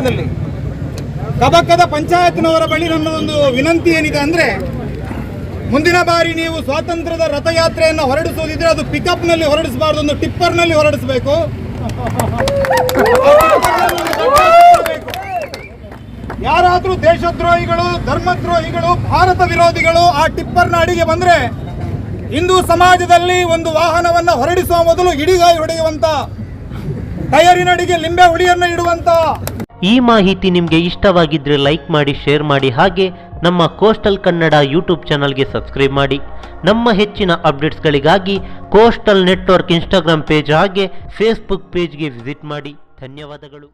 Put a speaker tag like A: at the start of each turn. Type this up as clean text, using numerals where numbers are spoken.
A: ಕಬಕದಲ್ಲಿ ಕಬಕದ ಪಂಚಾಯತ್ನವರ ಬಳಿ ನನ್ನದೊಂದು ವಿನಂತಿ ಏನಿದೆ ಅಂದರೆ, ಮುಂದಿನ ಬಾರಿ ನೀವು ಸ್ವಾತಂತ್ರ್ಯದ ರಥಯಾತ್ರೆಯನ್ನು ಹೊರಡಿಸುವುದಿದ್ರೆ ಅದು ಪಿಕಪ್ನಲ್ಲಿ ಹೊರಡಿಸಬಾರ್ದು, ಒಂದು ಟಿಪ್ಪರ್ನಲ್ಲಿ ಹೊರಡಿಸಬೇಕು. ಯಾರಾದರೂ ದೇಶದ್ರೋಹಿಗಳು, ಧರ್ಮದ್ರೋಹಿಗಳು, ಭಾರತ ವಿರೋಧಿಗಳು ಆ ಟಿಪ್ಪರ್ನ ಅಡಿಗೆ ಬಂದರೆ ಹಿಂದೂ ಸಮಾಜದಲ್ಲಿ ಒಂದು ವಾಹನವನ್ನು ಹೊರಡಿಸುವ ಮೊದಲು ಇಡಿಗಾಯಿ ಹೊಡೆಯುವಂತ, ಟಯರಿನಡಿಗೆ ಲಿಂಬೆ ಹುಡಿಯನ್ನು ಇಡುವಂತ.
B: ಈ ಮಾಹಿತಿ ನಿಮಗೆ ಇಷ್ಟವಾಗಿದ್ರೆ ಲೈಕ್ ಮಾಡಿ, ಶೇರ್ ಮಾಡಿ, ಹಾಗೆ ನಮ್ಮ ಕೋಸ್ಟಲ್ ಕನ್ನಡ ಯೂಟ್ಯೂಬ್ ಚಾನಲ್ಗೆ ಸಬ್ಸ್ಕ್ರೈಬ್ ಮಾಡಿ. ನಮ್ಮ ಹೆಚ್ಚಿನ ಅಪ್ಡೇಟ್ಸ್ಗಳಿಗಾಗಿ ಕೋಸ್ಟಲ್ ನೆಟ್ವರ್ಕ್ ಇನ್ಸ್ಟಾಗ್ರಾಮ್ ಪೇಜ್ ಹಾಗೆ ಫೇಸ್ಬುಕ್ ಪೇಜ್ಗೆ ವಿಸಿಟ್ ಮಾಡಿ. ಧನ್ಯವಾದಗಳು.